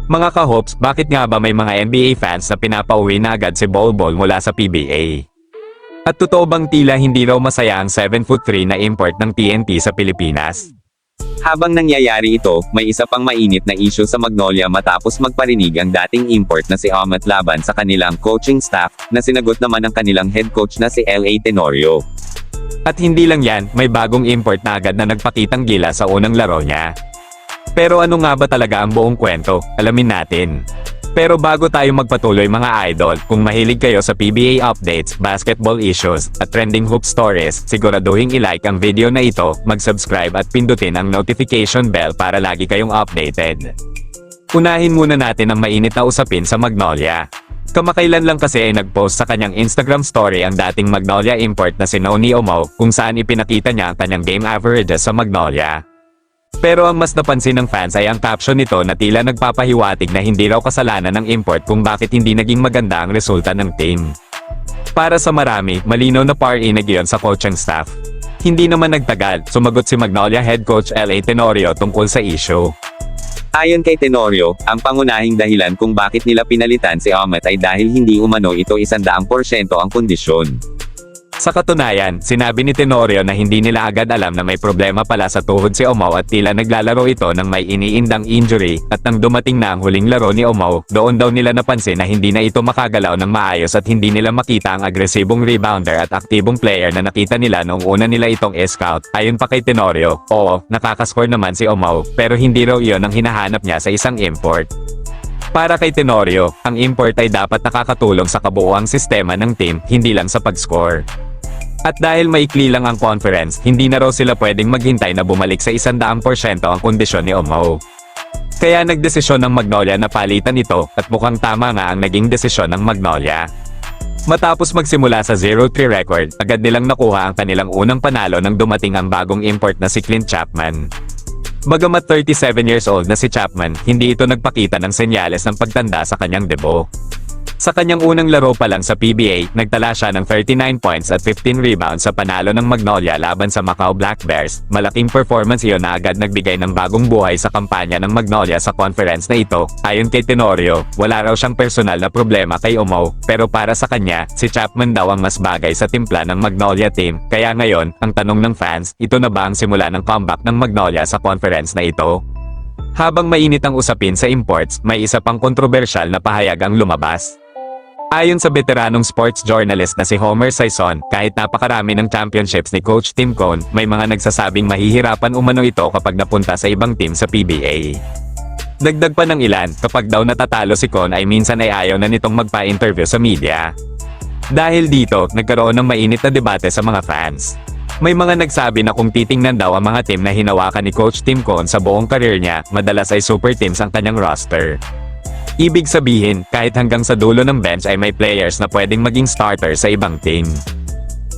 Mga ka-hopes, bakit nga ba may mga NBA fans na pinapauwi na agad si Bol Bol mula sa PBA? At totoo bang tila hindi raw masaya ang 7'3" na import ng TNT sa Pilipinas? Habang nangyayari ito, may isa pang mainit na issue sa Magnolia matapos magparinig ang dating import na si Amat laban sa kanilang coaching staff, na sinagot naman ng kanilang head coach na si L.A. Tenorio. At hindi lang yan, may bagong import na agad na nagpakitang gila sa unang laro niya. Pero ano nga ba talaga ang buong kwento? Alamin natin. Pero bago tayo magpatuloy mga idol, kung mahilig kayo sa PBA updates, basketball issues, at trending hoop stories, siguraduhin i-like ang video na ito, mag-subscribe at pindutin ang notification bell para lagi kayong updated. Unahin muna natin ang mainit na usapin sa Magnolia. Kamakailan lang kasi ay nag-post sa kanyang Instagram story ang dating Magnolia import na si Noni Omo, kung saan ipinakita niya ang kanyang game averages sa Magnolia. Pero ang mas napansin ng fans ay ang caption nito na tila nagpapahiwatig na hindi raw kasalanan ng import kung bakit hindi naging maganda ang resulta ng team. Para sa marami, malinaw na parinig iyon sa coaching staff. Hindi naman nagtagal, sumagot si Magnolia head coach L.A. Tenorio tungkol sa issue. Ayon kay Tenorio, ang pangunahing dahilan kung bakit nila pinalitan si Amat ay dahil hindi umano ito 100% ang kondisyon. Sa katunayan, sinabi ni Tenorio na hindi nila agad alam na may problema pala sa tuhod si Omo at tila naglalaro ito ng may iniindang injury, at nang dumating na ang huling laro ni Omo, doon daw nila napansin na hindi na ito makagalaw ng maayos at hindi nila makita ang agresibong rebounder at aktibong player na nakita nila noong una nila itong scout. Ayon pa kay Tenorio, oo, nakakascore naman si Omo, pero hindi raw iyon ang hinahanap niya sa isang import. Para kay Tenorio, ang import ay dapat nakakatulong sa kabuuang sistema ng team, hindi lang sa pag-score. At dahil maikli lang ang conference, hindi na raw sila pwedeng maghintay na bumalik sa 100% ang kondisyon ni Omo. Kaya nagdesisyon ng Magnolia na palitan ito, at mukhang tama nga ang naging desisyon ng Magnolia. Matapos magsimula sa 0-3 record, agad nilang nakuha ang kanilang unang panalo nang dumating ang bagong import na si Clint Chapman. Bagamat 37 years old na si Chapman, hindi ito nagpakita ng senyales ng pagtanda sa kanyang debut. Sa kanyang unang laro pa lang sa PBA, nagtala siya ng 39 points at 15 rebounds sa panalo ng Magnolia laban sa Macau Black Bears. Malaking performance iyon na agad nagbigay ng bagong buhay sa kampanya ng Magnolia sa conference na ito. Ayon kay Tenorio, wala raw siyang personal na problema kay Omo, pero para sa kanya, si Chapman daw ang mas bagay sa timpla ng Magnolia team. Kaya ngayon, ang tanong ng fans, ito na ba ang simula ng comeback ng Magnolia sa conference na ito? Habang mainit ang usapin sa imports, may isa pang kontrobersyal na pahayag ang lumabas. Ayon sa veteranong sports journalist na si Homer Sison, kahit napakarami ng championships ni Coach Tim Cone, may mga nagsasabing mahihirapan umano ito kapag napunta sa ibang team sa PBA. Dagdag pa ng ilan, kapag daw natatalo si Cone ay minsan ay ayaw na nitong magpa-interview sa media. Dahil dito, nagkaroon ng mainit na debate sa mga fans. May mga nagsabi na kung titingnan daw ang mga team na hinawakan ni Coach Tim Cone sa buong career niya, madalas ay super teams ang kanyang roster. Ibig sabihin, kahit hanggang sa dulo ng bench ay may players na pwedeng maging starter sa ibang team.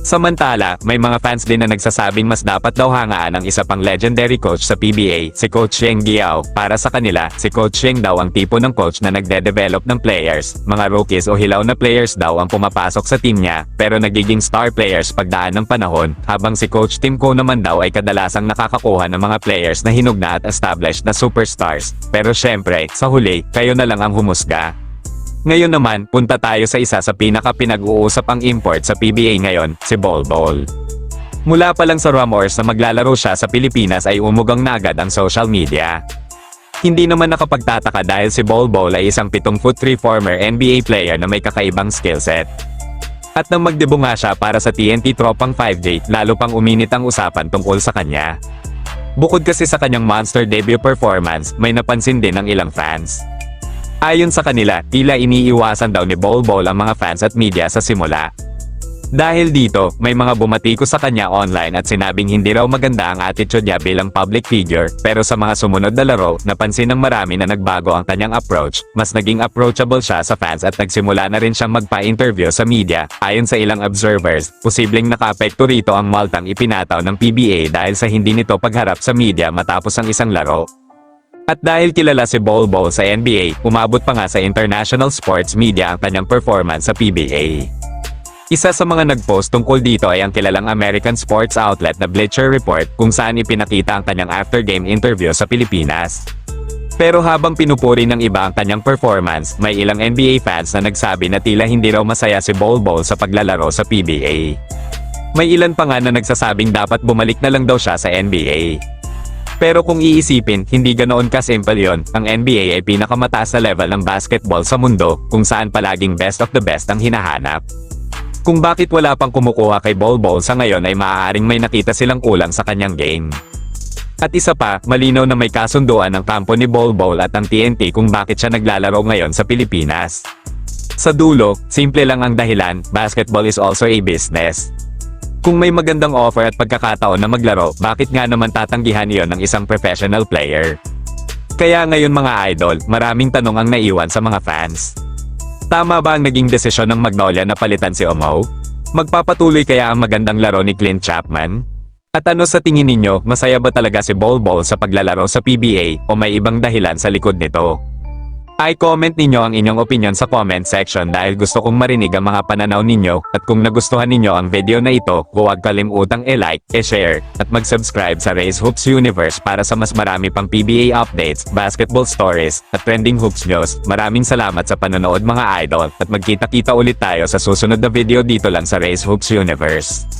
Samantala, may mga fans din na nagsasabing mas dapat daw hangaan ang isa pang legendary coach sa PBA, si Coach Cheng Giao. Para sa kanila, si Coach Cheng daw ang tipo ng coach na nagde-develop ng players. Mga rookies o hilaw na players daw ang pumapasok sa team niya, pero nagiging star players pagdaan ng panahon, habang si Coach Tim Cone naman daw ay kadalasang nakakakuha ng mga players na hinog na at established na superstars. Pero syempre, sa huli, kayo na lang ang humusga. Ngayon naman, punta tayo sa isa sa pinaka-pinag-uusap ang import sa PBA ngayon, si Bol Bol. Mula pa lang sa rumors na maglalaro siya sa Pilipinas ay umugang na agad ang social media. Hindi naman nakapagtataka dahil si Bol Bol ay isang 7'3" former NBA player na may kakaibang skillset. At nang magdebut nga siya para sa TNT Tropang 5J, lalo pang uminit ang usapan tungkol sa kanya. Bukod kasi sa kanyang monster debut performance, may napansin din ng ilang fans. Ayon sa kanila, tila iniiwasan daw ni Bol Bol ang mga fans at media sa simula. Dahil dito, may mga bumatiko sa kanya online at sinabing hindi raw maganda ang attitude niya bilang public figure, pero sa mga sumunod na laro, napansin ng marami na nagbago ang kanyang approach, mas naging approachable siya sa fans at nagsimula na rin siyang magpa-interview sa media. Ayon sa ilang observers, posibleng nakaapekto rito ang multang ipinataw ng PBA dahil sa hindi nito pagharap sa media matapos ang isang laro. At dahil kilala si Bol Bol sa NBA, umabot pa nga sa international sports media ang kanyang performance sa PBA. Isa sa mga nag-post tungkol dito ay ang kilalang American sports outlet na Bleacher Report, kung saan ipinakita ang kanyang after-game interview sa Pilipinas. Pero habang pinupuri ng iba ang kanyang performance, may ilang NBA fans na nagsabi na tila hindi raw masaya si Bol Bol sa paglalaro sa PBA. May ilan pa nga na nagsasabing dapat bumalik na lang daw siya sa NBA. Pero kung iisipin, hindi ganoon kasimple yon. Ang NBA ay pinakamataas na level ng basketball sa mundo, kung saan palaging best of the best ang hinahanap. Kung bakit wala pang kumukuha kay Bol Bol sa ngayon ay maaaring may nakita silang kulang sa kanyang game. At isa pa, malinaw na may kasunduan ng kampo ni Bol Bol at ang TNT kung bakit siya naglalaro ngayon sa Pilipinas. Sa dulo, simple lang ang dahilan, basketball is also a business. Kung may magandang offer at pagkakataon na maglaro, bakit nga naman tatanggihan iyon ng isang professional player? Kaya ngayon mga idol, maraming tanong ang naiwan sa mga fans. Tama ba ang naging desisyon ng Magnolia na palitan si Omo? Magpapatuloy kaya ang magandang laro ni Clint Chapman? At ano sa tingin ninyo, masaya ba talaga si Bol Bol sa paglalaro sa PBA o may ibang dahilan sa likod nito? I-comment ninyo ang inyong opinion sa comment section dahil gusto kong marinig ang mga pananaw ninyo at kung nagustuhan ninyo ang video na ito, huwag kalimutang i-like, i-share, at mag-subscribe sa Race Hoops Universe para sa mas marami pang PBA updates, basketball stories, at trending hoops news. Maraming salamat sa panonood mga idol at magkita-kita ulit tayo sa susunod na video dito lang sa Race Hoops Universe.